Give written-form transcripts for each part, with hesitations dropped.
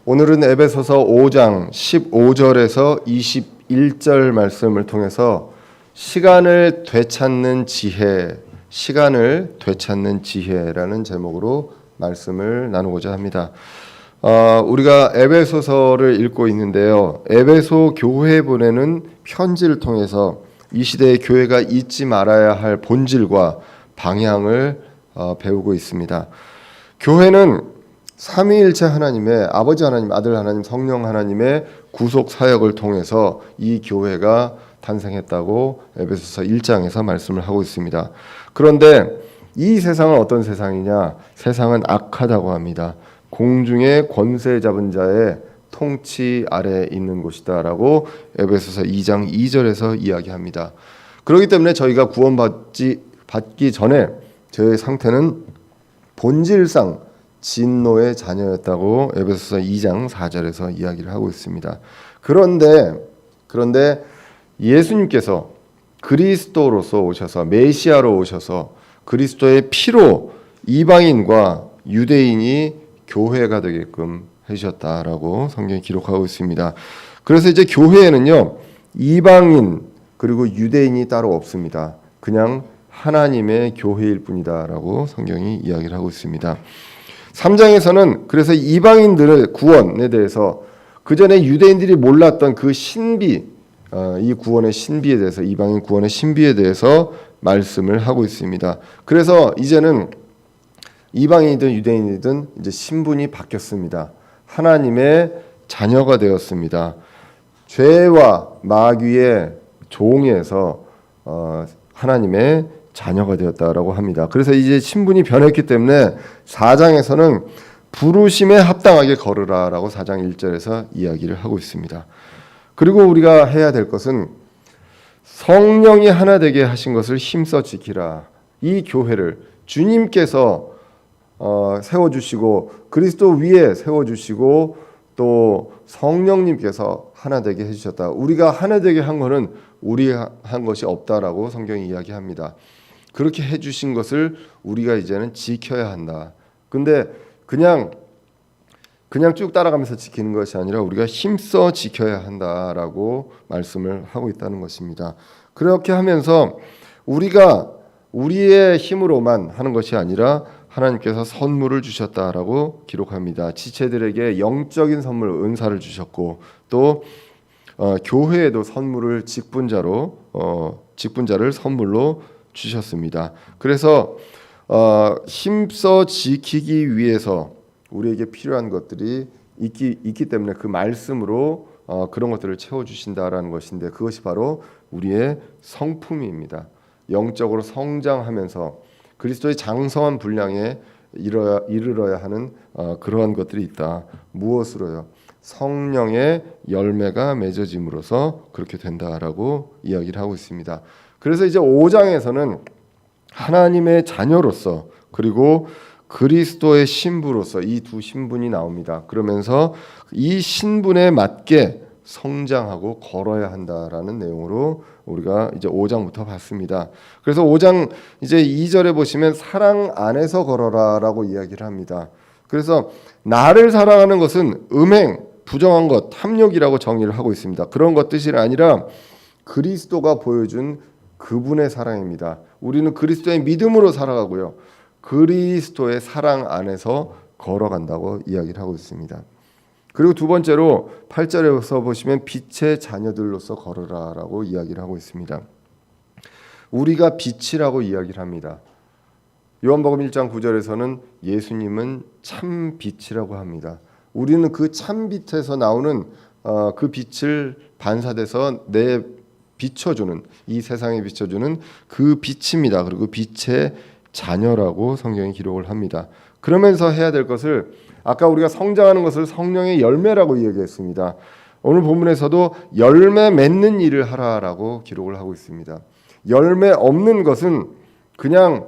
오늘은 에베소서 5장 15절에서 21절 말씀을 통해서 시간을 되찾는 지혜라는 제목으로 말씀을 나누고자 합니다. 우리가 에베소서를 읽고 있는데요. 에베소 교회에 보내는 편지를 통해서 이 시대의 교회가 잊지 말아야 할 본질과 방향을 배우고 있습니다. 교회는 삼위일체 하나님의 아버지 하나님, 아들 하나님, 성령 하나님의 구속 사역을 통해서 이 교회가 탄생했다고 에베소서 1장에서 말씀을 하고 있습니다. 그런데 이 세상은 어떤 세상이냐? 세상은 악하다고 합니다. 공중의 권세 잡은 자의 통치 아래에 있는 곳이다라고 에베소서 2장 2절에서 이야기합니다. 그렇기 때문에 저희가 구원받기 전에 저의 상태는 본질상 진노의 자녀였다고 에베소서 2장 4절에서 이야기를 하고 있습니다. 그런데 예수님께서 그리스도로서 오셔서 메시아로 오셔서 그리스도의 피로 이방인과 유대인이 교회가 되게끔 해주셨다라고 성경이 기록하고 있습니다. 그래서 이제 교회에는요, 이방인 그리고 유대인이 따로 없습니다. 그냥 하나님의 교회일 뿐이다라고 성경이 이야기를 하고 있습니다. 3장에서는 그래서 이방인들의 구원에 대해서 그 전에 유대인들이 몰랐던 그 신비, 이 구원의 신비에 대해서, 이방인 구원의 신비에 대해서 말씀을 하고 있습니다. 그래서 이제는 이방인이든 유대인이든 이제 신분이 바뀌었습니다. 하나님의 자녀가 되었습니다. 죄와 마귀의 종에서 하나님의 자녀가 되었다라고 합니다. 그래서 이제 신분이 변했기 때문에 4장에서는 부르심에 합당하게 걸으라라고 4장 1절에서 이야기를 하고 있습니다. 그리고 우리가 해야 될 것은 성령이 하나 되게 하신 것을 힘써 지키라. 이 교회를 주님께서 세워주시고 그리스도 위에 세워주시고 또 성령님께서 하나 되게 해주셨다. 우리가 하나 되게 한 것은 우리 한 것이 없다라고 성경이 이야기합니다. 그렇게 해주신 것을 우리가 이제는 지켜야 한다. 근데 그냥 쭉 따라가면서 지키는 것이 아니라 우리가 힘써 지켜야 한다라고 말씀을 하고 있다는 것입니다. 그렇게 하면서 우리가 우리의 힘으로만 하는 것이 아니라 하나님께서 선물을 주셨다라고 기록합니다. 지체들에게 영적인 선물, 은사를 주셨고 또 교회에도 선물을 직분자를 선물로 주셨습니다. 그래서 힘써 지키기 위해서 우리에게 필요한 것들이 있기 때문에 그 말씀으로 그런 것들을 채워주신다라는 것인데 그것이 바로 우리의 성품입니다. 영적으로 성장하면서 그리스도의 장성한 분량에 이르러야 하는 그러한 것들이 있다. 무엇으로요? 성령의 열매가 맺어짐으로써 그렇게 된다라고 이야기를 하고 있습니다. 그래서 이제 5장에서는 하나님의 자녀로서 그리고 그리스도의 신부로서 이 두 신분이 나옵니다. 그러면서 이 신분에 맞게 성장하고 걸어야 한다라는 내용으로 우리가 이제 5장부터 봤습니다. 그래서 5장 이제 2절에 보시면 사랑 안에서 걸어라라고 이야기를 합니다. 그래서 나를 사랑하는 것은 음행, 부정한 것, 탐욕이라고 정의를 하고 있습니다. 그런 것 뜻이 아니라 그리스도가 보여준 그분의 사랑입니다. 우리는 그리스도의 믿음으로 살아가고요. 그리스도의 사랑 안에서 걸어간다고 이야기를 하고 있습니다. 그리고 두 번째로 8절에서 보시면 빛의 자녀들로서 걸으라라고 이야기를 하고 있습니다. 우리가 빛이라고 이야기를 합니다. 요한복음 1장 9절에서는 예수님은 참 빛이라고 합니다. 우리는 그 참 빛에서 나오는 그 빛을 반사돼서 비춰주는 이 세상에 비춰주는 그 빛입니다. 그리고 빛의 자녀라고 성경이 기록을 합니다. 그러면서 해야 될 것을 아까 우리가 성장하는 것을 성령의 열매라고 이야기했습니다. 오늘 본문에서도 열매 맺는 일을 하라라고 기록을 하고 있습니다. 열매 없는 것은 그냥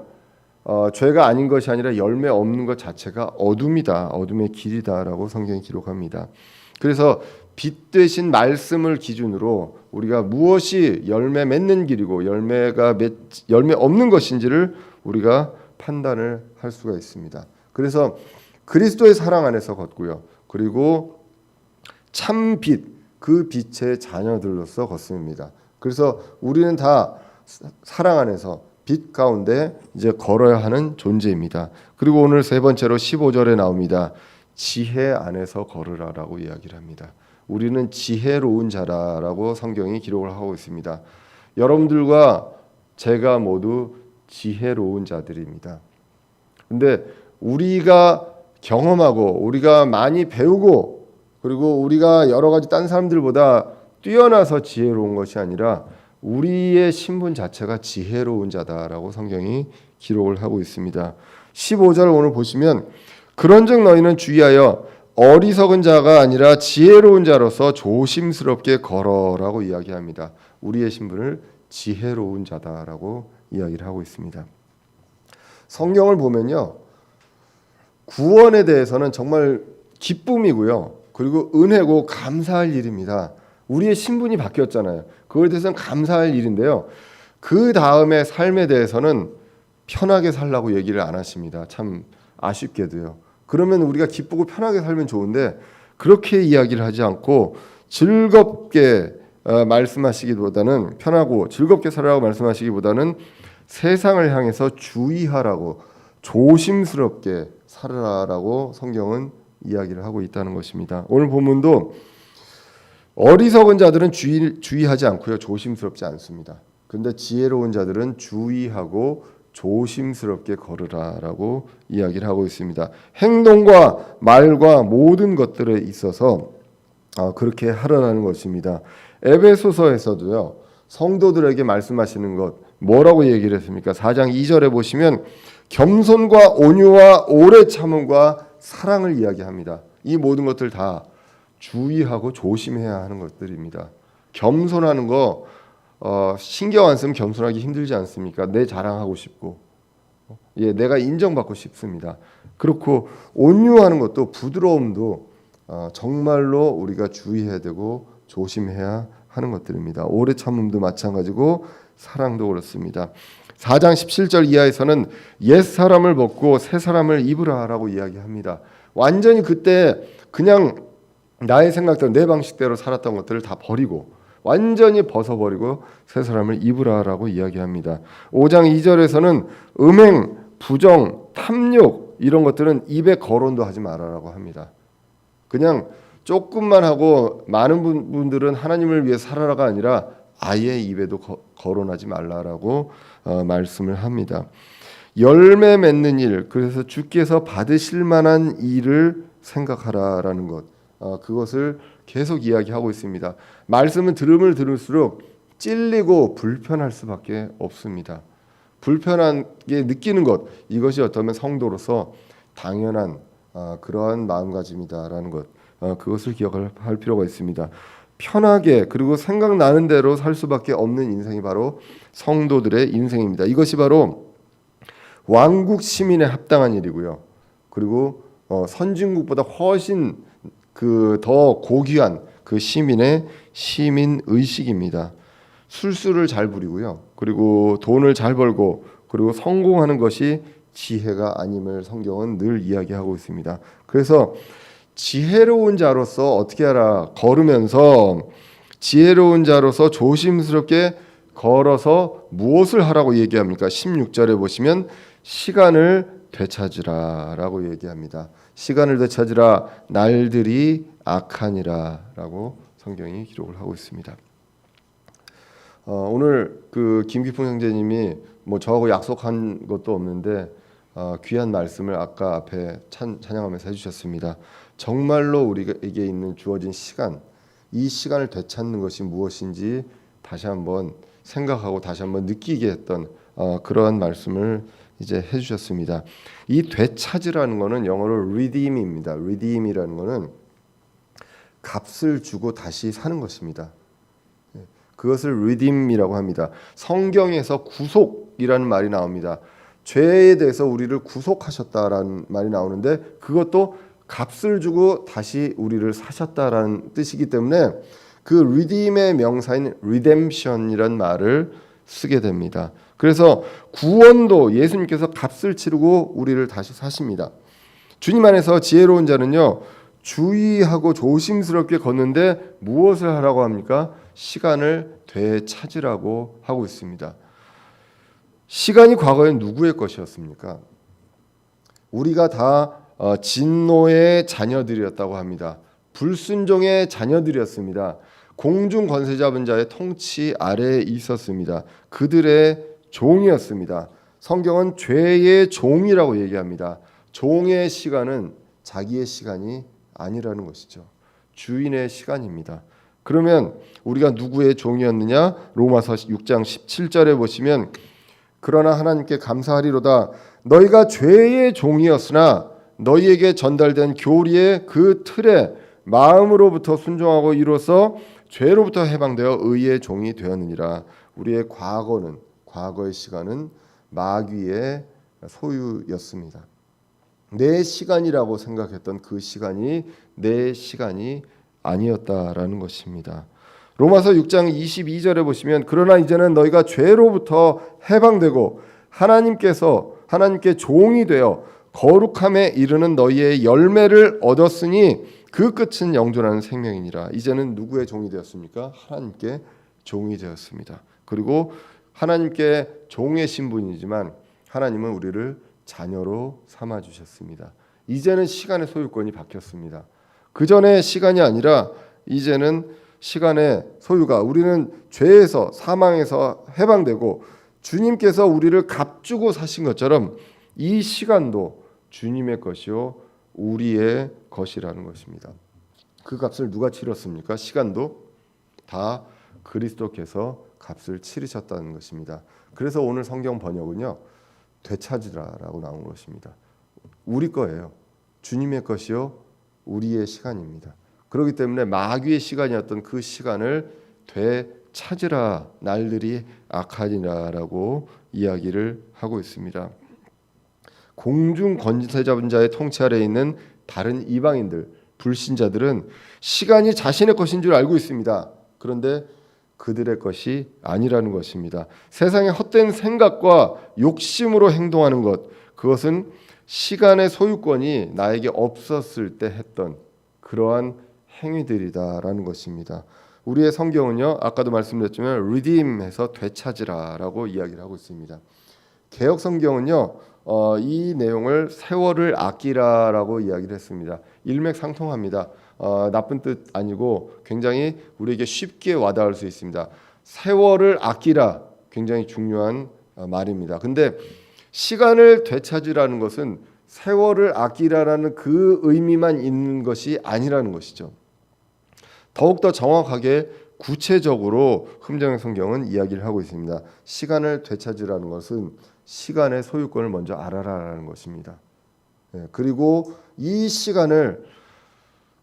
죄가 아닌 것이 아니라 열매 없는 것 자체가 어둠이다. 어둠의 길이다라고 성경이 기록합니다. 그래서 빛 대신 말씀을 기준으로 우리가 무엇이 열매 맺는 길이고 열매 없는 것인지를 우리가 판단을 할 수가 있습니다. 그래서 그리스도의 사랑 안에서 걷고요. 그리고 참 빛, 그 빛의 자녀들로서 걷습니다. 그래서 우리는 다 사랑 안에서 빛 가운데 이제 걸어야 하는 존재입니다. 그리고 오늘 세 번째로 15절에 나옵니다. 지혜 안에서 걸으라라고 이야기를 합니다. 우리는 지혜로운 자라라고 성경이 기록을 하고 있습니다. 여러분들과 제가 모두 지혜로운 자들입니다. 근데 우리가 경험하고 우리가 많이 배우고 그리고 우리가 여러 가지 딴 사람들보다 뛰어나서 지혜로운 것이 아니라 우리의 신분 자체가 지혜로운 자다라고 성경이 기록을 하고 있습니다. 15절 오늘 보시면 그런즉 너희는 주의하여 어리석은 자가 아니라 지혜로운 자로서 조심스럽게 걸어라고 이야기합니다. 우리의 신분을 지혜로운 자다라고 이야기를 하고 있습니다. 성경을 보면요, 구원에 대해서는 정말 기쁨이고요, 그리고 은혜고 감사할 일입니다. 우리의 신분이 바뀌었잖아요. 그거에 대해서는 감사할 일인데요, 그 다음에 삶에 대해서는 편하게 살라고 얘기를 안 하십니다. 참 아쉽게도요. 그러면 우리가 기쁘고 편하게 살면 좋은데 그렇게 이야기를 하지 않고 즐겁게 말씀하시기보다는, 편하고 즐겁게 살아라고 말씀하시기보다는 세상을 향해서 주의하라고, 조심스럽게 살아라라고 성경은 이야기를 하고 있다는 것입니다. 오늘 본문도 어리석은 자들은 주의하지 않고요, 조심스럽지 않습니다. 근데 지혜로운 자들은 주의하고 조심스럽게 걸으라라고 이야기를 하고 있습니다. 행동과 말과 모든 것들에 있어서 그렇게 하라는 것입니다. 에베소서에서도요, 성도들에게 말씀하시는 것 뭐라고 얘기를 했습니까? 4장 2절에 보시면 겸손과 온유와 오래 참음과 사랑을 이야기합니다. 이 모든 것들 다 주의하고 조심해야 하는 것들입니다. 겸손하는 거 신경 안 쓰면 겸손하기 힘들지 않습니까? 내 자랑하고 싶고, 내가 인정받고 싶습니다. 그렇고 온유하는 것도, 부드러움도 정말로 우리가 주의해야 되고 조심해야 하는 것들입니다. 오래 참음도 마찬가지고 사랑도 그렇습니다. 4장 17절 이하에서는 옛 사람을 벗고 새 사람을 입으라라고 이야기합니다. 완전히 그때 그냥 나의 생각대로 내 방식대로 살았던 것들을 다 버리고 완전히 벗어버리고 새 사람을 입으라라고 이야기합니다. 5장 2절에서는 음행, 부정, 탐욕 이런 것들은 입에 거론도 하지 말아라고 합니다. 그냥 조금만 하고 많은 분들은 하나님을 위해 살아라가 아니라 아예 입에도 거론하지 말라라고 말씀을 합니다. 열매 맺는 일, 그래서 주께서 받으실 만한 일을 생각하라라는 것, 그것을 계속 이야기하고 있습니다. 말씀은 들으면 들을수록 찔리고 불편할 수밖에 없습니다. 불편하게 느끼는 것, 이것이 어쩌면 성도로서 당연한 그러한 마음가짐이다라는 것, 그것을 기억할 필요가 있습니다. 편하게 그리고 생각나는 대로 살 수밖에 없는 인생이 바로 성도들의 인생입니다. 이것이 바로 왕국 시민에 합당한 일이고요. 그리고 선진국보다 훨씬 더 고귀한 그 시민의 시민 의식입니다. 술수를 잘 부리고요. 그리고 돈을 잘 벌고 그리고 성공하는 것이 지혜가 아님을 성경은 늘 이야기하고 있습니다. 그래서 지혜로운 자로서 어떻게 하라, 걸으면서 지혜로운 자로서 조심스럽게 걸어서 무엇을 하라고 얘기합니까? 16절에 보시면 시간을 되찾으라라고 얘기합니다. 시간을 되찾으라, 날들이 악하니라라고 성경이 기록을 하고 있습니다. 오늘 김기풍 형제님이 저하고 약속한 것도 없는데 귀한 말씀을 아까 앞에 찬양하면서 해주셨습니다. 정말로 우리에게 있는 주어진 시간, 이 시간을 되찾는 것이 무엇인지 다시 한번 생각하고 다시 한번 느끼게 했던 그러한 말씀을 이제 해주셨습니다. 이 되찾으라는 것은 영어로 redeem입니다. redeem이라는 것은 값을 주고 다시 사는 것입니다. 그것을 redeem이라고 합니다. 성경에서 구속이라는 말이 나옵니다. 죄에 대해서 우리를 구속하셨다라는 말이 나오는데 그것도 값을 주고 다시 우리를 사셨다라는 뜻이기 때문에 그 redeem의 명사인 redemption이라는 말을 쓰게 됩니다. 그래서 구원도 예수님께서 값을 치르고 우리를 다시 사십니다. 주님 안에서 지혜로운 자는요, 주의하고 조심스럽게 걷는데 무엇을 하라고 합니까? 시간을 되찾으라고 하고 있습니다. 시간이 과거에 누구의 것이었습니까? 우리가 다 진노의 자녀들이었다고 합니다. 불순종의 자녀들이었습니다. 공중 권세 잡은 자의 통치 아래에 있었습니다. 그들의 종이었습니다. 성경은 죄의 종이라고 얘기합니다. 종의 시간은 자기의 시간이 아니라는 것이죠. 주인의 시간입니다. 그러면 우리가 누구의 종이었느냐? 로마서 6장 17절에 보시면 그러나 하나님께 감사하리로다. 너희가 죄의 종이었으나 너희에게 전달된 교리의 그 틀에 마음으로부터 순종하고 이로써 죄로부터 해방되어 의의 종이 되었느니라. 우리의 과거의 시간은 마귀의 소유였습니다. 내 시간이라고 생각했던 그 시간이 내 시간이 아니었다라는 것입니다. 로마서 6장 22절에 보시면 그러나 이제는 너희가 죄로부터 해방되고 하나님께 종이 되어 거룩함에 이르는 너희의 열매를 얻었으니 그 끝은 영존하는 생명이니라. 이제는 누구의 종이 되었습니까? 하나님께 종이 되었습니다. 그리고 하나님께 종의 신분이지만 하나님은 우리를 자녀로 삼아 주셨습니다. 이제는 시간의 소유권이 바뀌었습니다. 그 전에 시간이 아니라 이제는 시간의 소유가 우리는 죄에서 사망에서 해방되고 주님께서 우리를 값주고 사신 것처럼 이 시간도 주님의 것이요 우리의 것이라는 것입니다. 그 값을 누가 치렀습니까? 시간도 다 그리스도께서 값을 치르셨다는 것입니다. 그래서 오늘 성경 번역은요. 되찾으라라고 나온 것입니다. 우리 거예요. 주님의 것이요 우리의 시간입니다. 그렇기 때문에 마귀의 시간이었던 그 시간을 되찾으라. 날들이 악하니라라고 이야기를 하고 있습니다. 공중 권세 잡은 자의 통치 아래에 있는 다른 이방인들, 불신자들은 시간이 자신의 것인 줄 알고 있습니다. 그런데 그들의 것이 아니라는 것입니다. 세상의 헛된 생각과 욕심으로 행동하는 것, 그것은 시간의 소유권이 나에게 없었을 때 했던 그러한 행위들이다라는 것입니다. 우리의 성경은요, 아까도 말씀드렸지만 redeem해서 되찾으라라고 이야기를 하고 있습니다. 개역 성경은요, 이 내용을 세월을 아끼라라고 이야기를 했습니다. 일맥상통합니다. 나쁜 뜻 아니고 굉장히 우리에게 쉽게 와닿을 수 있습니다. 세월을 아끼라 굉장히 중요한 말입니다. 근데 시간을 되찾으라는 것은 세월을 아끼라라는 그 의미만 있는 것이 아니라는 것이죠. 더욱더 정확하게 구체적으로 흠정의 성경은 이야기를 하고 있습니다. 시간을 되찾으라는 것은 시간의 소유권을 먼저 알아라라는 것입니다. 그리고 이 시간을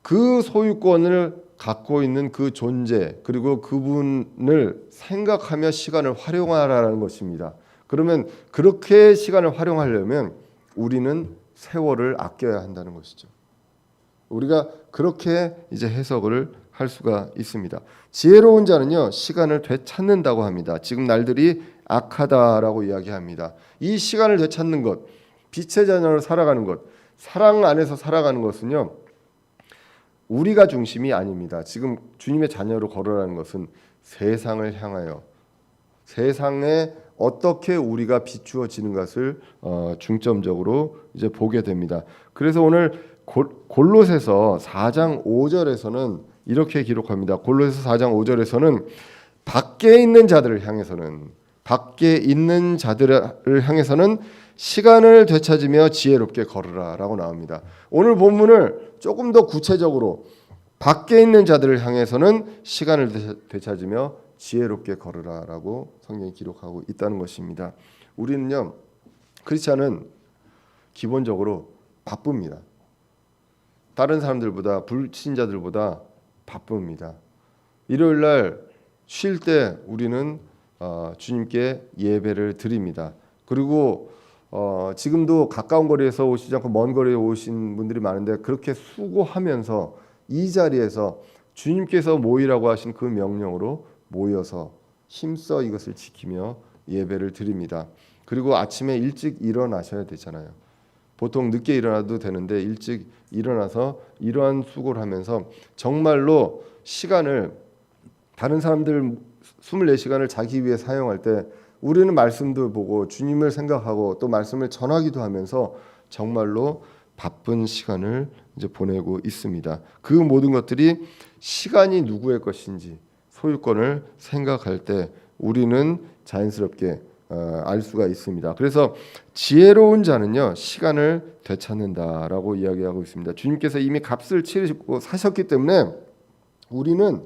그 소유권을 갖고 있는 그 존재 그리고 그분을 생각하며 시간을 활용하라는 것입니다. 그러면 그렇게 시간을 활용하려면 우리는 세월을 아껴야 한다는 것이죠. 우리가 그렇게 이제 해석을 할 수가 있습니다. 지혜로운 자는요 시간을 되찾는다고 합니다. 지금 날들이 악하다라고 이야기합니다. 이 시간을 되찾는 것, 빛의 자녀로 살아가는 것, 사랑 안에서 살아가는 것은요 우리가 중심이 아닙니다. 지금 주님의 자녀로 걸어가는 것은 세상을 향하여 세상에 어떻게 우리가 비추어지는 것을 중점적으로 이제 보게 됩니다. 그래서 오늘 골로새서 4장 5절에서는 이렇게 기록합니다. 골로새서 4장 5절에서는 밖에 있는 자들을 향해서는 시간을 되찾으며 지혜롭게 걸으라라고 나옵니다. 오늘 본문을 조금 더 구체적으로 밖에 있는 자들을 향해서는 시간을 되찾으며 지혜롭게 걸으라라고 성경이 기록하고 있다는 것입니다. 우리는요 크리스찬은 기본적으로 바쁩니다. 다른 사람들보다 불신자들보다 바쁩니다. 일요일 날 쉴 때 우리는 주님께 예배를 드립니다. 그리고 지금도 가까운 거리에서 오시지 않고 먼 거리에 오신 분들이 많은데 그렇게 수고하면서 이 자리에서 주님께서 모이라고 하신 그 명령으로 모여서 힘써 이것을 지키며 예배를 드립니다. 그리고 아침에 일찍 일어나셔야 되잖아요. 보통 늦게 일어나도 되는데 일찍 일어나서 이러한 수고를 하면서 정말로 시간을 다른 사람들 24시간을 자기 위해 사용할 때 우리는 말씀도 보고 주님을 생각하고 또 말씀을 전하기도 하면서 정말로 바쁜 시간을 이제 보내고 있습니다. 그 모든 것들이 시간이 누구의 것인지 소유권을 생각할 때 우리는 자연스럽게 알 수가 있습니다. 그래서 지혜로운 자는요 시간을 되찾는다라고 이야기하고 있습니다. 주님께서 이미 값을 치르시고 사셨기 때문에 우리는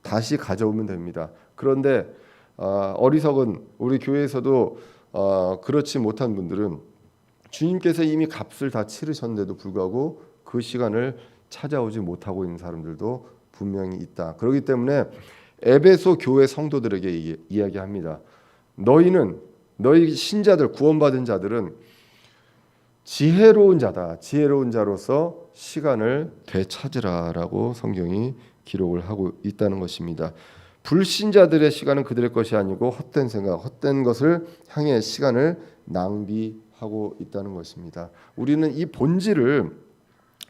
다시 가져오면 됩니다. 그런데 어리석은 우리 교회에서도 그렇지 못한 분들은 주님께서 이미 값을 다 치르셨는데도 불구하고 그 시간을 찾아오지 못하고 있는 사람들도 분명히 있다. 그렇기 때문에 에베소 교회 성도들에게 이야기합니다. 너희 신자들 구원받은 자들은 지혜로운 자다. 지혜로운 자로서 시간을 되찾으라라고 성경이 기록을 하고 있다는 것입니다. 불신자들의 시간은 그들의 것이 아니고 헛된 생각, 헛된 것을 향해 시간을 낭비하고 있다는 것입니다. 우리는 이 본질을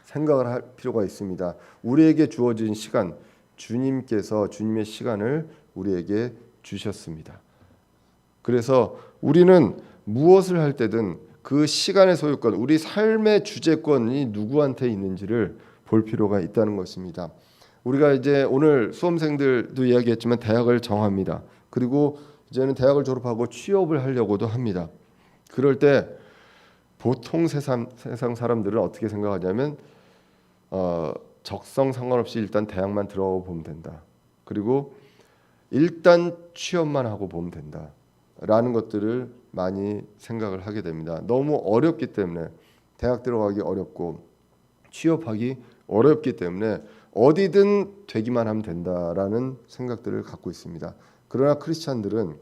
생각을 할 필요가 있습니다. 우리에게 주어진 시간, 주님께서 주님의 시간을 우리에게 주셨습니다. 그래서 우리는 무엇을 할 때든 그 시간의 소유권, 우리 삶의 주재권이 누구한테 있는지를 볼 필요가 있다는 것입니다. 우리가 이제 오늘 수험생들도 이야기했지만 대학을 정합니다. 그리고 이제는 대학을 졸업하고 취업을 하려고도 합니다. 그럴 때 보통 세상 사람들은 어떻게 생각하냐면 적성 상관없이 일단 대학만 들어가 보면 된다. 그리고 일단 취업만 하고 보면 된다. 라는 것들을 많이 생각을 하게 됩니다. 너무 어렵기 때문에 대학 들어가기 어렵고 취업하기 어렵기 때문에 어디든 되기만 하면 된다라는 생각들을 갖고 있습니다. 그러나 크리스찬들은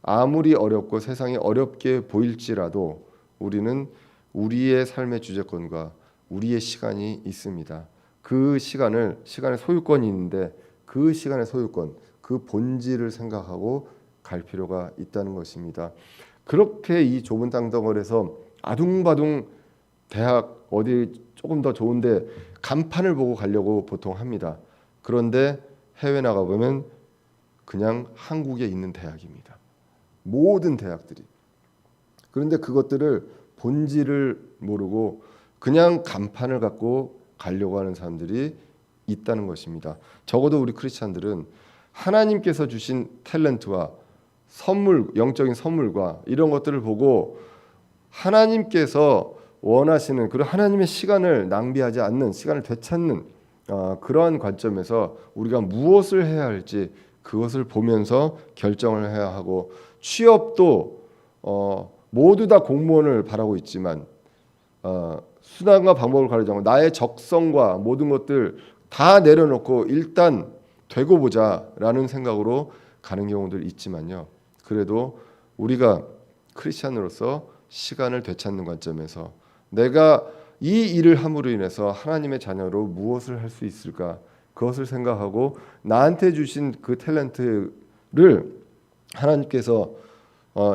아무리 어렵고 세상이 어렵게 보일지라도 우리는 우리의 삶의 주재권과 우리의 시간이 있습니다. 그 시간의 소유권이 있는데 그 시간의 소유권, 그 본질을 생각하고 갈 필요가 있다는 것입니다. 그렇게 이 좁은 땅덩어리에서 아둥바둥 대학 어디 조금 더 좋은데 간판을 보고 가려고 보통 합니다. 그런데 해외 나가보면 그냥 한국에 있는 대학입니다. 모든 대학들이. 그런데 그것들을 본질을 모르고 그냥 간판을 갖고 가려고 하는 사람들이 있다는 것입니다. 적어도 우리 크리스찬들은 하나님께서 주신 탤런트와 선물, 영적인 선물과 이런 것들을 보고 하나님께서 원하시는 그런 하나님의 시간을 낭비하지 않는, 시간을 되찾는 그러한 관점에서 우리가 무엇을 해야 할지 그것을 보면서 결정을 해야 하고, 취업도 모두 다 공무원을 바라고 있지만 수단과 방법을 가리지 않고 나의 적성과 모든 것들 다 내려놓고 일단 되고 보자라는 생각으로 가는 경우들 있지만요. 그래도 우리가 크리스찬으로서 시간을 되찾는 관점에서 내가 이 일을 함으로 인해서 하나님의 자녀로 무엇을 할 수 있을까, 그것을 생각하고 나한테 주신 그 탤런트를 하나님께서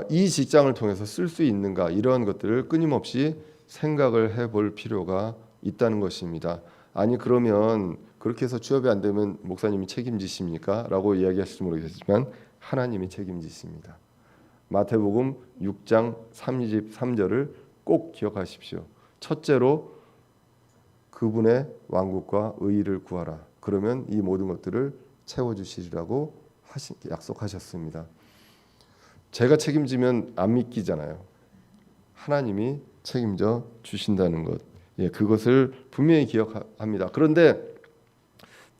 이 직장을 통해서 쓸 수 있는가, 이러한 것들을 끊임없이 생각을 해볼 필요가 있다는 것입니다. 아니 그러면 그렇게 해서 취업이 안 되면 목사님이 책임지십니까? 라고 이야기하실지 모르겠지만 하나님이 책임지십니다. 마태복음 6장 33절을 꼭 기억하십시오. 첫째로 그분의 왕국과 의의를 구하라. 그러면 이 모든 것들을 채워주시리라고 약속하셨습니다. 제가 책임지면 안 믿기잖아요. 하나님이 책임져 주신다는 것, 그것을 분명히 기억합니다. 그런데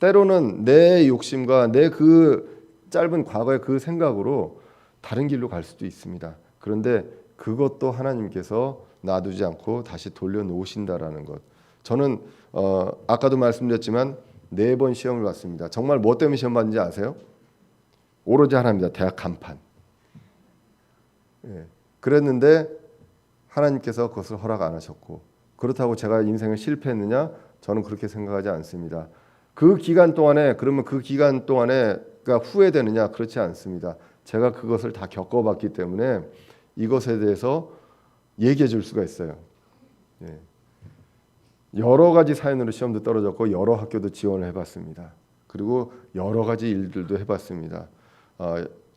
때로는 내 욕심과 내 그 짧은 과거의 그 생각으로 다른 길로 갈 수도 있습니다. 그런데 그것도 하나님께서 놔두지 않고 다시 돌려놓으신다라는 것. 저는 아까도 말씀드렸지만 4번 시험을 봤습니다. 정말 뭐 때문에 시험 봤는지 아세요? 오로지 하나입니다. 대학 간판. 그랬는데 하나님께서 그것을 허락 안 하셨고, 그렇다고 제가 인생을 실패했느냐? 저는 그렇게 생각하지 않습니다. 그 기간 동안에, 그러면 그 기간 동안에가 후회되느냐? 그렇지 않습니다. 제가 그것을 다 겪어봤기 때문에 이것에 대해서 얘기해 줄 수가 있어요. 예. 여러 가지 사연으로 시험도 떨어졌고 여러 학교도 지원을 해봤습니다. 그리고 여러 가지 일들도 해봤습니다.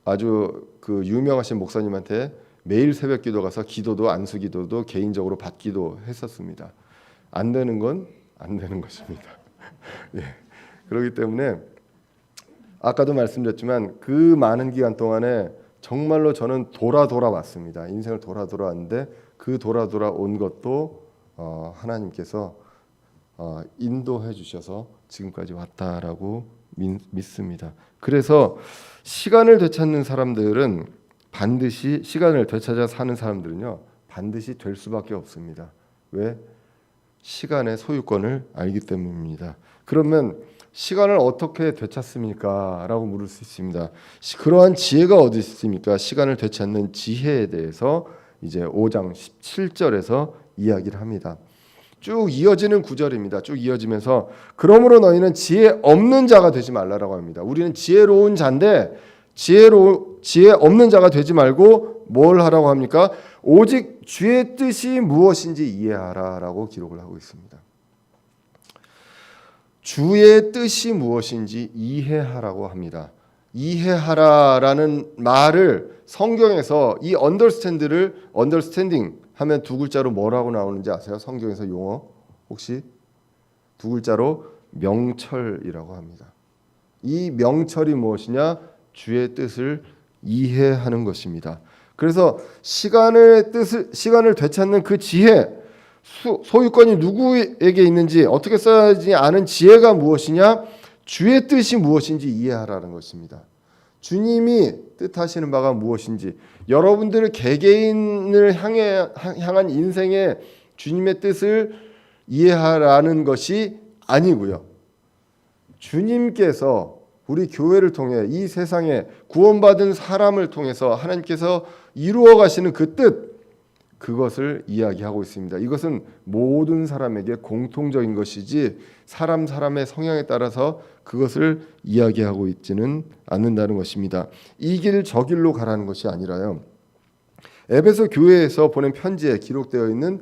아주 그 유명하신 목사님한테 매일 새벽기도 가서 기도도 안수기도도 개인적으로 받기도 했었습니다. 안 되는 건 안 되는 것입니다. 예. 그렇기 때문에 아까도 말씀드렸지만 그 많은 기간 동안에 정말로 저는 돌아 왔습니다. 인생을 돌아 왔는데 그 돌아 온 것도 하나님께서 인도해 주셔서 지금까지 왔다라고 믿습니다. 그래서 시간을 되찾는 사람들은 반드시 시간을 되찾아 사는 사람들은요 반드시 될 수밖에 없습니다. 왜? 시간의 소유권을 알기 때문입니다. 그러면 시간을 어떻게 되찾습니까? 라고 물을 수 있습니다. 그러한 지혜가 어디 있습니까? 시간을 되찾는 지혜에 대해서 이제 5장 17절에서 이야기를 합니다. 쭉 이어지는 구절입니다. 쭉 이어지면서 그러므로 너희는 지혜 없는 자가 되지 말라라고 합니다. 우리는 지혜로운 자인데 지혜 없는 자가 되지 말고 뭘 하라고 합니까? 오직 주의 뜻이 무엇인지 이해하라라고 기록을 하고 있습니다. 주의 뜻이 무엇인지 이해하라고 합니다. 이해하라라는 말을 성경에서 이 언더스탠딩 하면 두 글자로 뭐라고 나오는지 아세요? 성경에서 용어 혹시 두 글자로 명철이라고 합니다. 이 명철이 무엇이냐? 주의 뜻을 이해하는 것입니다. 그래서 시간을 되찾는 그 지혜, 소유권이 누구에게 있는지 어떻게 써야지 아는 지혜가 무엇이냐? 주의 뜻이 무엇인지 이해하라는 것입니다. 주님이 뜻하시는 바가 무엇인지 여러분들 개개인을 향한 인생의 주님의 뜻을 이해하라는 것이 아니고요. 주님께서 우리 교회를 통해 이 세상에 구원받은 사람을 통해서 하나님께서 이루어 가시는 그 뜻, 그것을 이야기하고 있습니다. 이것은 모든 사람에게 공통적인 것이지 사람의 성향에 따라서 그것을 이야기하고 있지는 않는다는 것입니다. 이 길 저 길로 가라는 것이 아니라요. 에베소 교회에서 보낸 편지에 기록되어 있는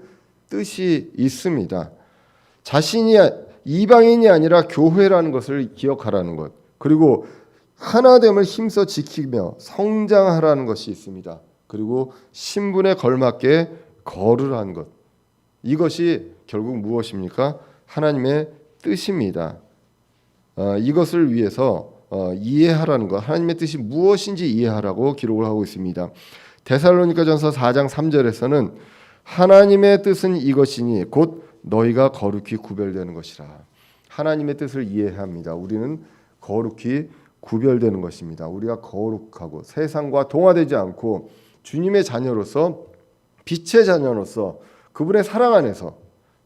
뜻이 있습니다. 자신이 이방인이 아니라 교회라는 것을 기억하라는 것, 그리고 하나됨을 힘써 지키며 성장하라는 것이 있습니다. 그리고 신분에 걸맞게 거르라는 것, 이것이 결국 무엇입니까? 하나님의 뜻입니다. 이것을 위해서 이해하라는 것, 하나님의 뜻이 무엇인지 이해하라고 기록을 하고 있습니다. 데살로니가전서 4장 3절에서는 하나님의 뜻은 이것이니 곧 너희가 거룩히 구별되는 것이라. 하나님의 뜻을 이해합니다. 우리는 거룩히 구별되는 것입니다. 우리가 거룩하고 세상과 동화되지 않고 주님의 자녀로서 빛의 자녀로서 그분의 사랑 안에서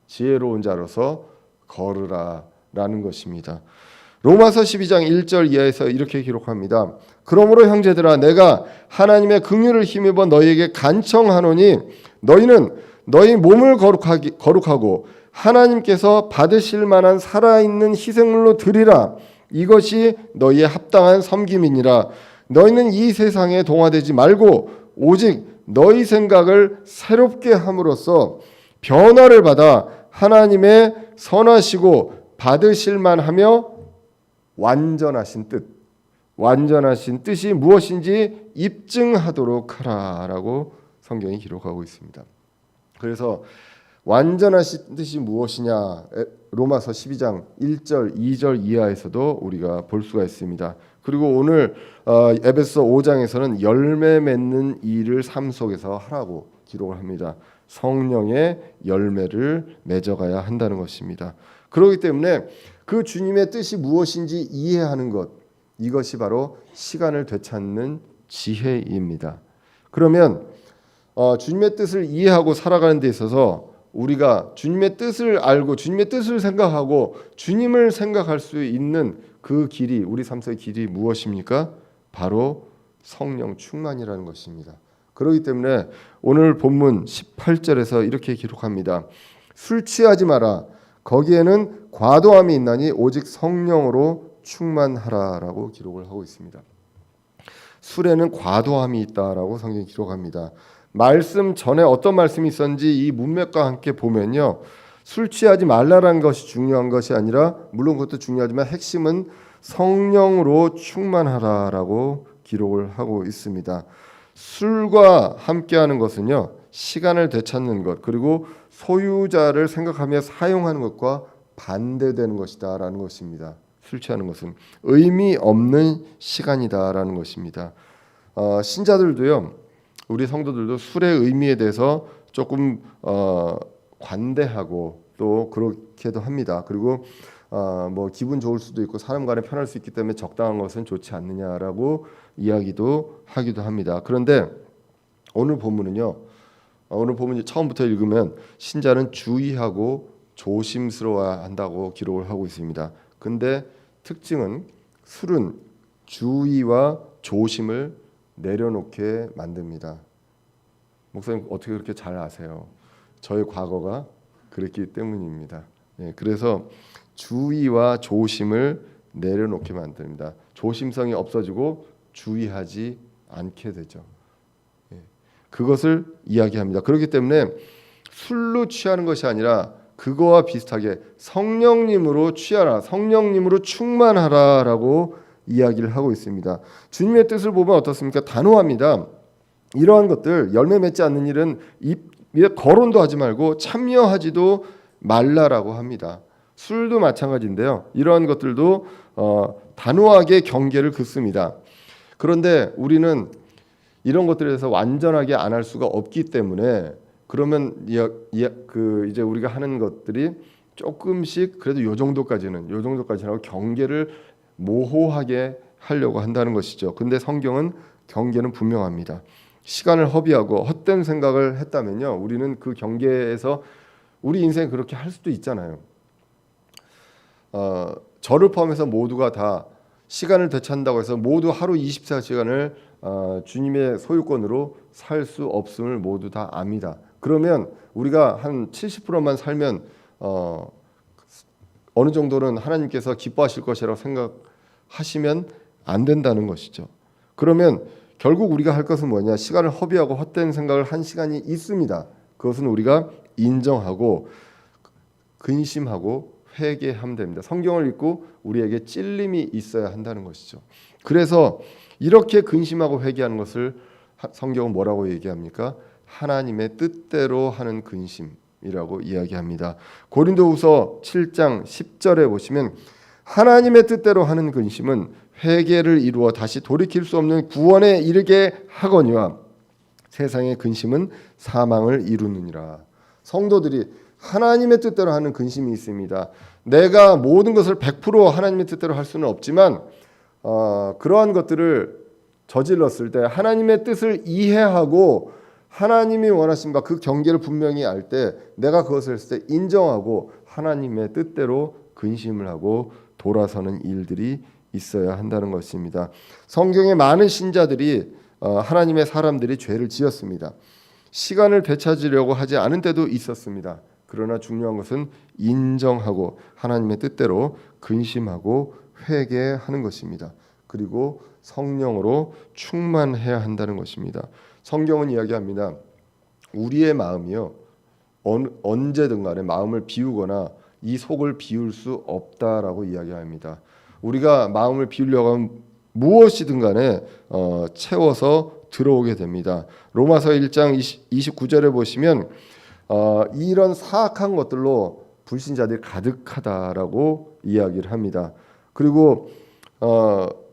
지혜로운 자로서 걸으라라는 것입니다. 로마서 12장 1절 이하에서 이렇게 기록합니다. 그러므로 형제들아 내가 하나님의 긍휼을 힘입어 너희에게 간청하노니 너희는 너희 몸을 거룩하고 하나님께서 받으실 만한 살아있는 희생물로 드리라. 이것이 너희의 합당한 섬김이니라. 너희는 이 세상에 동화되지 말고 오직 너희 생각을 새롭게 함으로써 변화를 받아 하나님의 선하시고 받으실 만하며 완전하신 뜻이 무엇인지 입증하도록 하라라고 성경이 기록하고 있습니다. 그래서 완전하신 뜻이 무엇이냐? 로마서 12장 1절, 2절 이하에서도 우리가 볼 수가 있습니다. 그리고 오늘 에베소 5장에서는 열매 맺는 일을 삶 속에서 하라고 기록을 합니다. 성령의 열매를 맺어가야 한다는 것입니다. 그렇기 때문에 그 주님의 뜻이 무엇인지 이해하는 것, 이것이 바로 시간을 되찾는 지혜입니다. 그러면 주님의 뜻을 이해하고 살아가는 데 있어서 우리가 주님의 뜻을 알고 주님의 뜻을 생각하고 주님을 생각할 수 있는 그 길이, 우리 삶 속의 길이 무엇입니까? 바로 성령 충만이라는 것입니다. 그렇기 때문에 오늘 본문 18절에서 이렇게 기록합니다. 술 취하지 마라. 거기에는 과도함이 있나니 오직 성령으로 충만하라라고 기록을 하고 있습니다. 술에는 과도함이 있다라고 성경이 기록합니다. 말씀 전에 어떤 말씀이 있었는지 이 문맥과 함께 보면요, 술 취하지 말라라는 것이 중요한 것이 아니라, 물론 그것도 중요하지만 핵심은 성령으로 충만하라라고 기록을 하고 있습니다. 술과 함께하는 것은요, 시간을 되찾는 것, 그리고 소유자를 생각하며 사용하는 것과 반대되는 것이다라는 것입니다. 술 취하는 것은 의미 없는 시간이다라는 것입니다. 신자들도요, 우리 성도들도 술의 의미에 대해서 조금 관대하고 또 그렇게도 합니다. 그리고 뭐 기분 좋을 수도 있고 사람 간에 편할 수 있기 때문에 적당한 것은 좋지 않느냐라고 이야기도 하기도 합니다. 그런데 오늘 본문은요, 오늘 본문 처음부터 읽으면 신자는 주의하고 조심스러워야 한다고 기록을 하고 있습니다. 근데 특징은 술은 주의와 조심을 내려놓게 만듭니다. 목사님 어떻게 그렇게 잘 아세요? 저의 과거가 그랬기 때문입니다. 그래서 주의와 조심을 내려놓게 만듭니다. 조심성이 없어지고 주의하지 않게 되죠. 그것을 이야기합니다. 그렇기 때문에 술로 취하는 것이 아니라 그거와 비슷하게 성령님으로 취하라, 성령님으로 충만하라라고 이야기를 하고 있습니다. 주님의 뜻을 보면 어떻습니까? 단호합니다. 이러한 것들, 열매 맺지 않는 일은 입에 거론도 하지 말고 참여하지도 말라라고 합니다. 술도 마찬가지인데요. 이러한 것들도 단호하게 경계를 긋습니다. 그런데 우리는 이런 것들에 대해서 완전하게 안 할 수가 없기 때문에, 그러면 이제 우리가 하는 것들이 조금씩 그래도 요 정도까지는 하고 경계를 모호하게 하려고 한다는 것이죠. 근데 성경은 경계는 분명합니다. 시간을 허비하고 헛된 생각을 했다면요, 우리는 그 경계에서 우리 인생 그렇게 할 수도 있잖아요. 저를 포함해서 모두가 다 시간을 되찾는다고 해서 모두 하루 24시간을 주님의 소유권으로 살 수 없음을 모두 다 압니다. 그러면 우리가 한 70%만 살면 어느 정도는 하나님께서 기뻐하실 것이라고 생각하시면 안 된다는 것이죠. 그러면 결국 우리가 할 것은 뭐냐? 시간을 허비하고 헛된 생각을 한 시간이 있습니다. 그것은 우리가 인정하고 근심하고 회개하면 됩니다. 성경을 읽고 우리에게 찔림이 있어야 한다는 것이죠. 그래서 이렇게 근심하고 회개하는 것을 성경은 뭐라고 얘기합니까? 하나님의 뜻대로 하는 근심이라고 이야기합니다. 고린도후서 7장 10절에 보시면 하나님의 뜻대로 하는 근심은 회개를 이루어 다시 돌이킬 수 없는 구원에 이르게 하거니와 세상의 근심은 사망을 이루느니라. 성도들이 하나님의 뜻대로 하는 근심이 있습니다. 내가 모든 것을 100% 하나님의 뜻대로 할 수는 없지만 그러한 것들을 저질렀을 때 하나님의 뜻을 이해하고 하나님이 원하신 바 그 경계를 분명히 알 때 내가 그것을 했을 때 인정하고 하나님의 뜻대로 근심을 하고 돌아서는 일들이 있어야 한다는 것입니다. 성경에 많은 신자들이 하나님의 사람들이 죄를 지었습니다. 시간을 되찾으려고 하지 않은 때도 있었습니다. 그러나 중요한 것은 인정하고 하나님의 뜻대로 근심하고 회개하는 것입니다. 그리고 성령으로 충만해야 한다는 것입니다. 성경은 이야기합니다. 우리의 마음이요, 언제든 간에 마음을 비우거나 이 속을 비울 수 없다라고 이야기합니다. 우리가 마음을 비우려고 하면 무엇이든 간에 채워서 들어오게 됩니다. 로마서 1장 29절에 보시면 이런 사악한 것들로 불신자들이 가득하다라고 이야기를 합니다. 그리고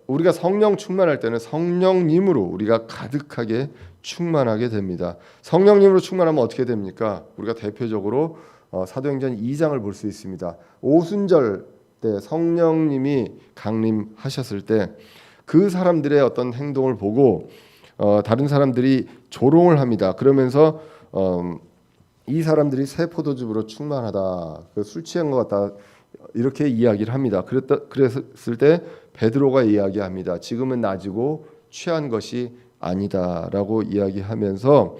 우리가 성령 충만할 때는 성령님으로 우리가 가득하게 충만하게 됩니다. 성령님으로 충만하면 어떻게 됩니까? 우리가 대표적으로 사도행전 2장을 볼 수 있습니다. 오순절 때 성령님이 강림하셨을 때 그 사람들의 어떤 행동을 보고 다른 사람들이 조롱을 합니다. 그러면서 이 사람들이 새 포도즙으로 충만하다, 술 취한 것 같다, 이렇게 이야기를 합니다. 그랬을 때 베드로가 이야기합니다. 지금은 낮이고 취한 것이 아니다라고 이야기하면서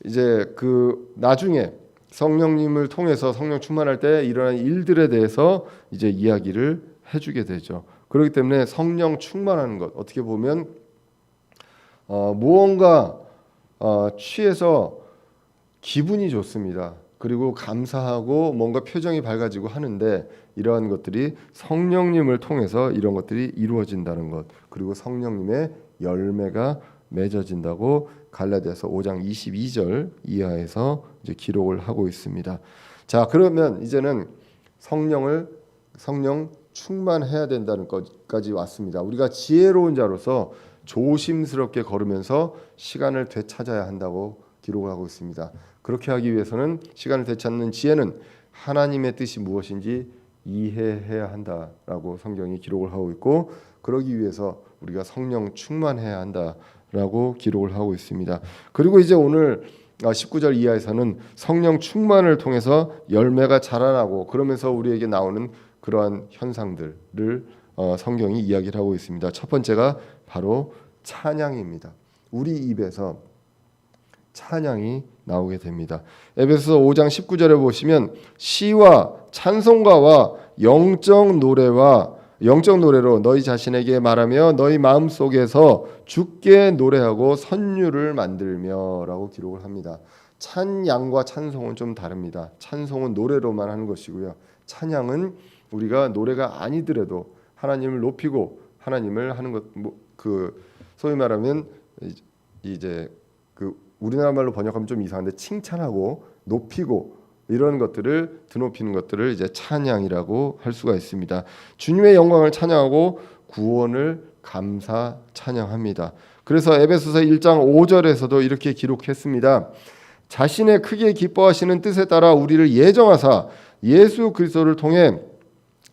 이제 그 나중에 성령님을 통해서 성령 충만할 때 일어난 일들에 대해서 이제 이야기를 해주게 되죠. 그렇기 때문에 성령 충만하는 것, 어떻게 보면 무언가 취해서 기분이 좋습니다. 그리고 감사하고 뭔가 표정이 밝아지고 하는데 이러한 것들이 성령님을 통해서 이런 것들이 이루어진다는 것, 그리고 성령님의 열매가 맺어진다고 갈라디아서 5장 22절 이하에서 이제 기록을 하고 있습니다. 자, 그러면 이제는 성령 충만해야 된다는 것까지 왔습니다. 우리가 지혜로운 자로서 조심스럽게 걸으면서 시간을 되찾아야 한다고 기록을 하고 있습니다. 그렇게 하기 위해서는 시간을 되찾는 지혜는 하나님의 뜻이 무엇인지 이해해야 한다라고 성경이 기록을 하고 있고, 그러기 위해서 우리가 성령 충만해야 한다라고 기록을 하고 있습니다. 그리고 이제 오늘 19절 이하에서는 성령 충만을 통해서 열매가 자라나고, 그러면서 우리에게 나오는 그러한 현상들을 성경이 이야기를 하고 있습니다. 첫 번째가 바로 찬양입니다. 우리 입에서 찬양이 나오게 됩니다. 에베소서 5장 19절에 보시면 시와 찬송가와 영적 노래로 너희 자신에게 말하며 너희 마음속에서 주께 노래하고 선율을 만들며라고 기록을 합니다. 찬양과 찬송은 좀 다릅니다. 찬송은 노래로만 하는 것이고요. 찬양은 우리가 노래가 아니더라도 하나님을 높이고 하나님을 하는 것, 소위 말하면 이제 우리나라 말로 번역하면 좀 이상한데 칭찬하고 높이고 이런 것들을 드높이는 것들을 이제 찬양이라고 할 수가 있습니다. 주님의 영광을 찬양하고 구원을 감사 찬양합니다. 그래서 에베소서 1장 5절에서도 이렇게 기록했습니다. 자신의 크게 기뻐하시는 뜻에 따라 우리를 예정하사 예수 그리스도를 통해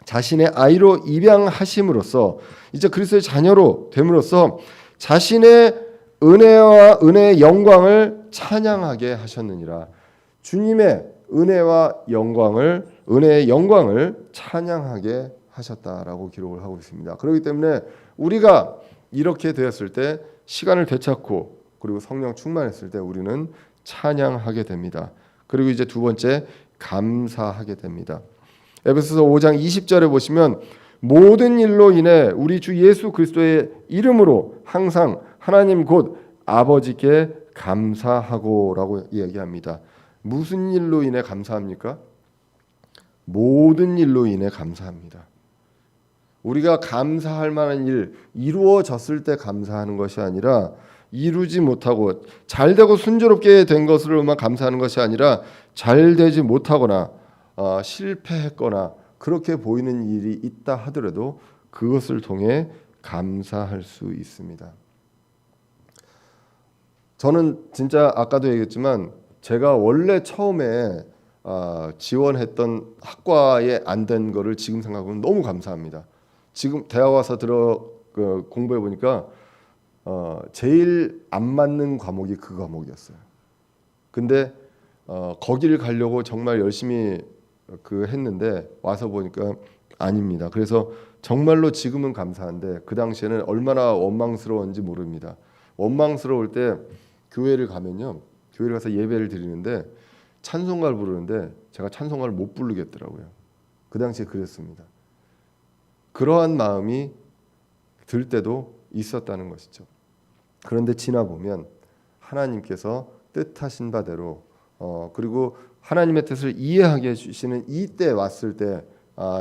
자신의 아이로 입양하심으로써 이제 그리스도의 자녀로 됨으로써 자신의 은혜와 은혜의 영광을 찬양하게 하셨느니라. 주님의 은혜와 은혜의 영광을 찬양하게 하셨다라고 기록을 하고 있습니다. 그렇기 때문에 우리가 이렇게 되었을 때 시간을 되찾고 그리고 성령 충만했을 때 우리는 찬양하게 됩니다. 그리고 이제 두 번째 감사하게 됩니다. 에베소서 5장 20절에 보시면 모든 일로 인해 우리 주 예수 그리스도의 이름으로 항상 하나님 곧 아버지께 감사하고라고 얘기합니다. 무슨 일로 인해 감사합니까? 모든 일로 인해 감사합니다. 우리가 감사할 만한 일 이루어졌을 때 감사하는 것이 아니라 이루지 못하고 잘되고 순조롭게 된 것으로만 감사하는 것이 아니라 잘되지 못하거나 실패했거나 그렇게 보이는 일이 있다 하더라도 그것을 통해 감사할 수 있습니다. 저는 진짜 아까도 얘기했지만 제가 원래 처음에 지원했던 학과에 안 된 거를 지금 생각하면 너무 감사합니다. 지금 대학 와서 공부해 보니까 제일 안 맞는 과목이 그 과목이었어요. 근데 거기를 가려고 정말 열심히 했는데 와서 보니까 아닙니다. 그래서 정말로 지금은 감사한데 그 당시에는 얼마나 원망스러웠는지 모릅니다. 원망스러울 때 교회를 가면요, 교회를 가서 예배를 드리는데 찬송가를 부르는데 제가 찬송가를 못 부르겠더라고요. 그 당시에 그랬습니다. 그러한 마음이 들 때도 있었다는 것이죠. 그런데 지나보면 하나님께서 뜻하신 바대로 그리고 하나님의 뜻을 이해하게 해주시는 이때 왔을 때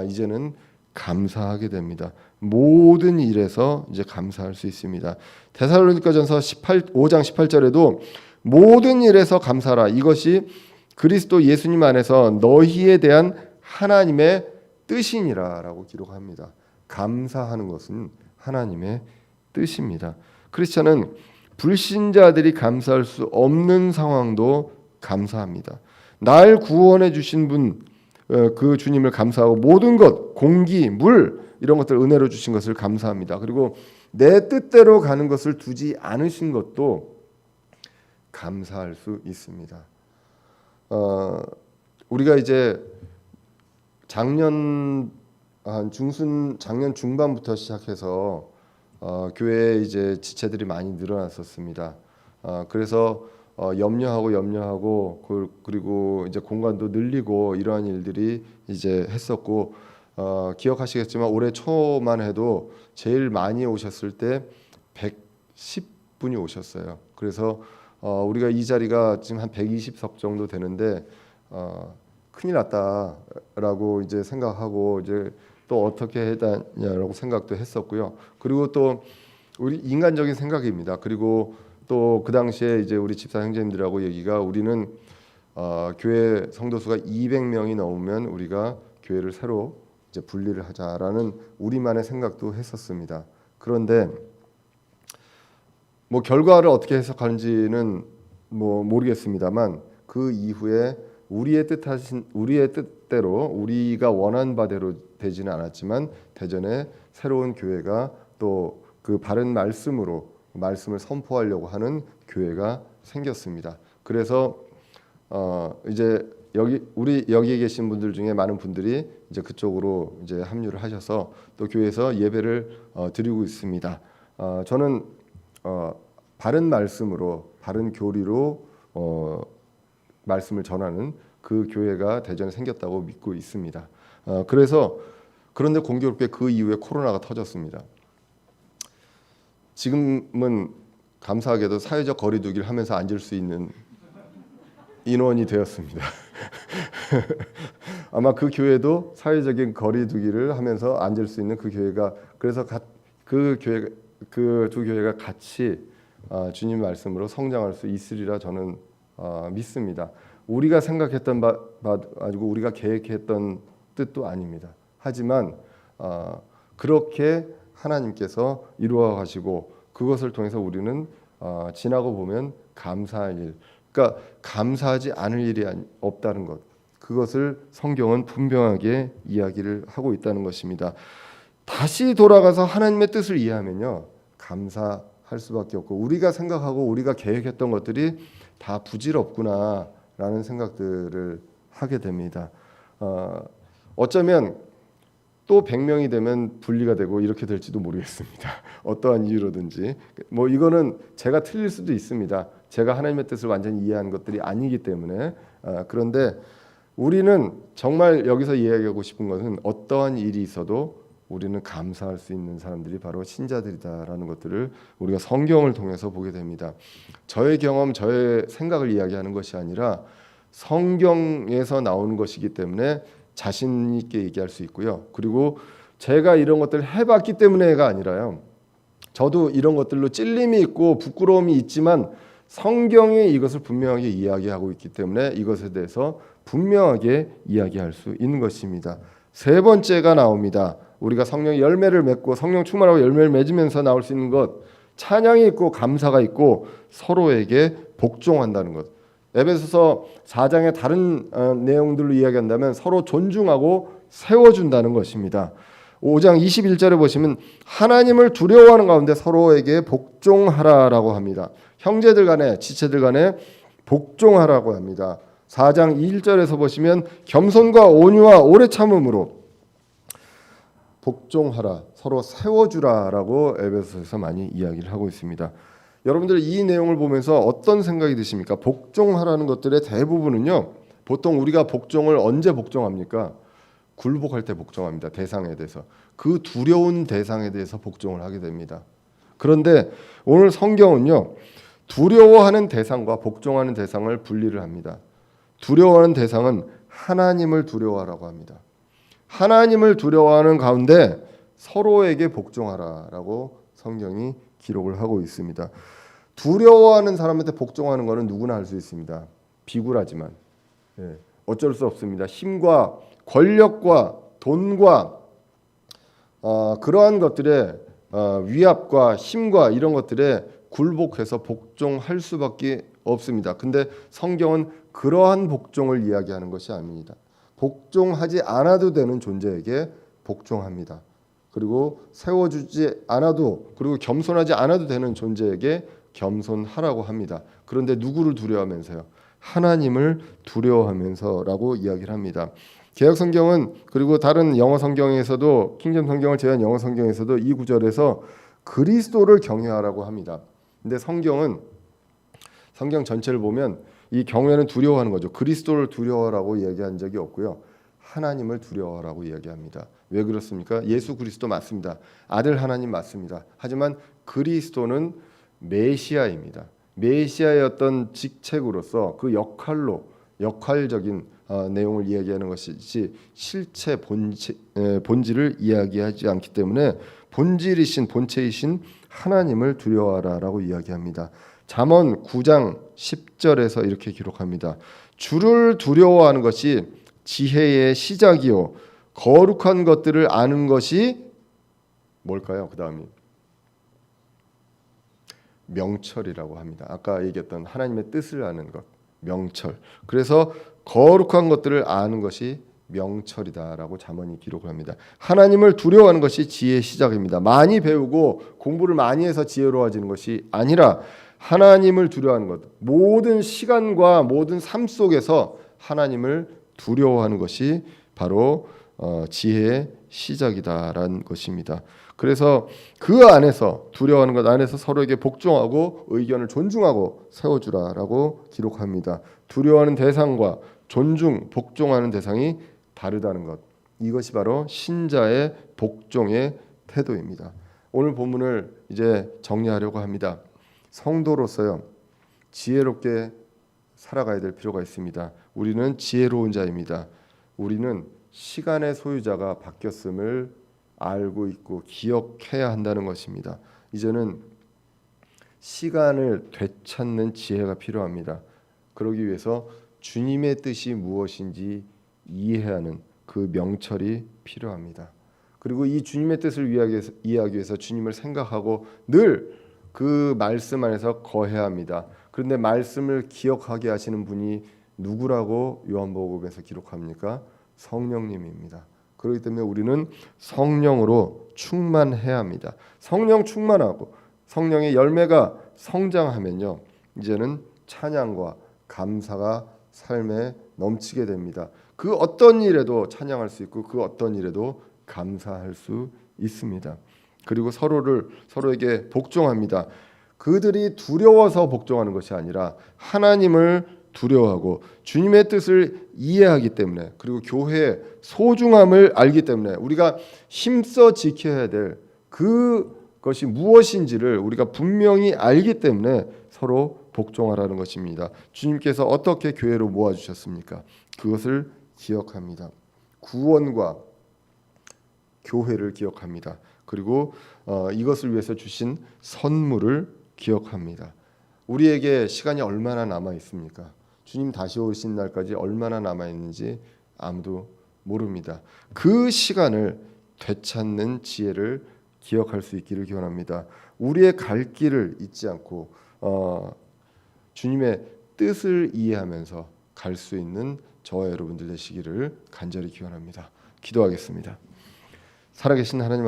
이제는 감사하게 됩니다. 모든 일에서 이제 감사할 수 있습니다. 데살로니가전서 5장 18절에도 모든 일에서 감사라. 이것이 그리스도 예수님 안에서 너희에 대한 하나님의 뜻이니라라고 기록합니다. 감사하는 것은 하나님의 뜻입니다. 크리스천은 불신자들이 감사할 수 없는 상황도 감사합니다. 날 구원해 주신 분, 그 주님을 감사하고 모든 것, 공기, 물 이런 것들 은혜로 주신 것을 감사합니다. 그리고 내 뜻대로 가는 것을 두지 않으신 것도 감사할 수 있습니다. 우리가 이제 작년 중반부터 시작해서 교회에 이제 지체들이 많이 늘어났었습니다. 그래서 염려하고 그리고 이제 공간도 늘리고 이러한 일들이 이제 했었고 기억하시겠지만 올해 초만 해도 제일 많이 오셨을 때 분이 오셨어요. 그래서 우리가 이 자리가 지금 한 120석 정도 되는데 큰일 났다라고 이제 생각하고 이제 또 어떻게 해야 되냐라고 생각도 했었고요. 그리고 또 우리 인간적인 생각입니다. 그리고 또 그 당시에 이제 우리 집사 형제님들하고 얘기가 우리는 교회 성도수가 200명이 넘으면 우리가 교회를 새로 이제 분리를 하자라는 우리만의 생각도 했었습니다. 그런데 뭐 결과를 어떻게 해석하는지는 뭐 모르겠습니다만 그 이후에 우리의 뜻대로 우리가 원한 바대로 되지는 않았지만 대전에 새로운 교회가 또 그 바른 말씀으로 말씀을 선포하려고 하는 교회가 생겼습니다. 그래서 이제 여기에 계신 분들 중에 많은 분들이 이제 그쪽으로 이제 합류를 하셔서 또 교회에서 예배를 드리고 있습니다. 저는 바른 말씀으로 바른 교리로 말씀을 전하는 그 교회가 대전에 생겼다고 믿고 있습니다. 그런데 공교롭게 그 이후에 코로나가 터졌습니다. 지금은 감사하게도 사회적 거리두기를 하면서 앉을 수 있는 인원이 되었습니다. 아마 그 교회도 사회적인 거리두기를 하면서 앉을 수 있는 그 교회가 그래서 그 두 교회가 같이 주님 말씀으로 성장할 수 있으리라 저는 믿습니다. 우리가 생각했던 바 아니고 우리가 계획했던 뜻도 아닙니다. 하지만 그렇게 하나님께서 이루어 가시고 그것을 통해서 우리는 지나고 보면 감사할 일, 그러니까 감사하지 않을 일이 없다는 것, 그것을 성경은 분명하게 이야기를 하고 있다는 것입니다. 다시 돌아가서 하나님의 뜻을 이해하면요 감사할 수밖에 없고 우리가 생각하고 우리가 계획했던 것들이 다 부질없구나라는 생각들을 하게 됩니다. 어쩌면 또 100명이 되면 분리가 되고 이렇게 될지도 모르겠습니다. 어떠한 이유로든지 뭐 이거는 제가 틀릴 수도 있습니다. 제가 하나님의 뜻을 완전히 이해한 것들이 아니기 때문에 그런데 우리는 정말 여기서 이야기하고 싶은 것은 어떠한 일이 있어도 우리는 감사할 수 있는 사람들이 바로 신자들이다라는 것들을 우리가 성경을 통해서 보게 됩니다. 저의 경험, 저의 생각을 이야기하는 것이 아니라 성경에서 나오는 것이기 때문에 자신 있게 얘기할 수 있고요. 그리고 제가 이런 것들을 해봤기 때문에가 아니라요. 저도 이런 것들로 찔림이 있고 부끄러움이 있지만 성경이 이것을 분명하게 이야기하고 있기 때문에 이것에 대해서 분명하게 이야기할 수 있는 것입니다. 세 번째가 나옵니다. 우리가 성령의 열매를 맺고 성령 충만하고 열매를 맺으면서 나올 수 있는 것, 찬양이 있고 감사가 있고 서로에게 복종한다는 것. 에베소서 4장의 다른 내용들로 이야기한다면 서로 존중하고 세워준다는 것입니다. 5장 21절에 보시면 하나님을 두려워하는 가운데 서로에게 복종하라라고 합니다. 형제들 간에 지체들 간에 복종하라고 합니다. 4장 1절에서 보시면 겸손과 온유와 오래 참음으로 복종하라, 서로 세워주라라고 에베소서에서 많이 이야기를 하고 있습니다. 여러분들 이 내용을 보면서 어떤 생각이 드십니까? 복종하라는 것들의 대부분은요. 보통 우리가 복종을 언제 복종합니까? 굴복할 때 복종합니다. 대상에 대해서. 그 두려운 대상에 대해서 복종을 하게 됩니다. 그런데 오늘 성경은요. 두려워하는 대상과 복종하는 대상을 분리를 합니다. 두려워하는 대상은 하나님을 두려워하라고 합니다. 하나님을 두려워하는 가운데 서로에게 복종하라라고 성경이 기록을 하고 있습니다. 두려워하는 사람한테 복종하는 것은 누구나 할 수 있습니다. 비굴하지만 어쩔 수 없습니다. 힘과 권력과 돈과 그러한 것들의 위압과 힘과 이런 것들에 굴복해서 복종할 수밖에 없습니다. 근데 성경은 그러한 복종을 이야기하는 것이 아닙니다. 복종하지 않아도 되는 존재에게 복종합니다. 그리고 세워주지 않아도 그리고 겸손하지 않아도 되는 존재에게 겸손하라고 합니다. 그런데 누구를 두려워하면서요? 하나님을 두려워하면서라고 이야기를 합니다. 개역 성경은 그리고 다른 영어 성경에서도 킹잼 성경을 제외한 영어 성경에서도 이 구절에서 그리스도를 경외하라고 합니다. 근데 성경 전체를 보면 이 경외는 두려워하는 거죠. 그리스도를 두려워하라고 이야기한 적이 없고요. 하나님을 두려워하라고 이야기합니다. 왜 그렇습니까? 예수 그리스도 맞습니다. 아들 하나님 맞습니다. 하지만 그리스도는 메시아입니다. 메시아의 어떤 직책으로서 그 역할적인 내용을 이야기하는 것이지 실체 본질을 이야기하지 않기 때문에 본질이신 본체이신 하나님을 두려워하라라고 이야기합니다. 잠언 9장 10절에서 이렇게 기록합니다. 주를 두려워하는 것이 지혜의 시작이요 거룩한 것들을 아는 것이 뭘까요? 그 다음이 명철이라고 합니다. 아까 얘기했던 하나님의 뜻을 아는 것, 명철. 그래서 거룩한 것들을 아는 것이 명철이다라고 잠언이 기록을 합니다. 하나님을 두려워하는 것이 지혜의 시작입니다. 많이 배우고 공부를 많이 해서 지혜로워지는 것이 아니라 하나님을 두려워하는 것, 모든 시간과 모든 삶 속에서 하나님을 두려워하는 것이 바로 지혜의 시작이다라는 것입니다. 그래서 그 안에서 두려워하는 것 안에서 서로에게 복종하고 의견을 존중하고 세워주라라고 기록합니다. 두려워하는 대상과 존중, 복종하는 대상이 다르다는 것. 이것이 바로 신자의 복종의 태도입니다. 오늘 본문을 이제 정리하려고 합니다. 성도로서요, 지혜롭게 살아가야 될 필요가 있습니다. 우리는 지혜로운 자입니다. 우리는 시간의 소유자가 바뀌었음을 알고 있고 기억해야 한다는 것입니다. 이제는 시간을 되찾는 지혜가 필요합니다. 그러기 위해서 주님의 뜻이 무엇인지 이해하는 그 명철이 필요합니다. 그리고 이 주님의 뜻을 이해하기 위해서 주님을 생각하고 늘 그 말씀 안에서 거해야 합니다. 그런데 말씀을 기억하게 하시는 분이 누구라고 요한복음에서 기록합니까? 성령님입니다. 그렇기 때문에 우리는 성령으로 충만해야 합니다. 성령 충만하고 성령의 열매가 성장하면요, 이제는 찬양과 감사가 삶에 넘치게 됩니다. 그 어떤 일에도 찬양할 수 있고 그 어떤 일에도 감사할 수 있습니다. 그리고 서로에게 복종합니다. 그들이 두려워서 복종하는 것이 아니라 하나님을 두려워하고 주님의 뜻을 이해하기 때문에, 그리고 교회의 소중함을 알기 때문에 우리가 힘써 지켜야 될 그것이 무엇인지를 우리가 분명히 알기 때문에 서로 복종하라는 것입니다. 주님께서 어떻게 교회로 모아주셨습니까? 그것을 기억합니다. 구원과 교회를 기억합니다. 그리고 이것을 위해서 주신 선물을 기억합니다. 우리에게 시간이 얼마나 남아 있습니까? 주님 다시 오신 날까지 얼마나 남아 있는지 아무도 모릅니다. 그 시간을 되찾는 지혜를 기억할 수 있기를 기원합니다. 우리의 갈 길을 잊지 않고 주님의 뜻을 이해하면서 갈 수 있는 저와 여러분들 되시기를 간절히 기원합니다. 기도하겠습니다. 살아계신 하나님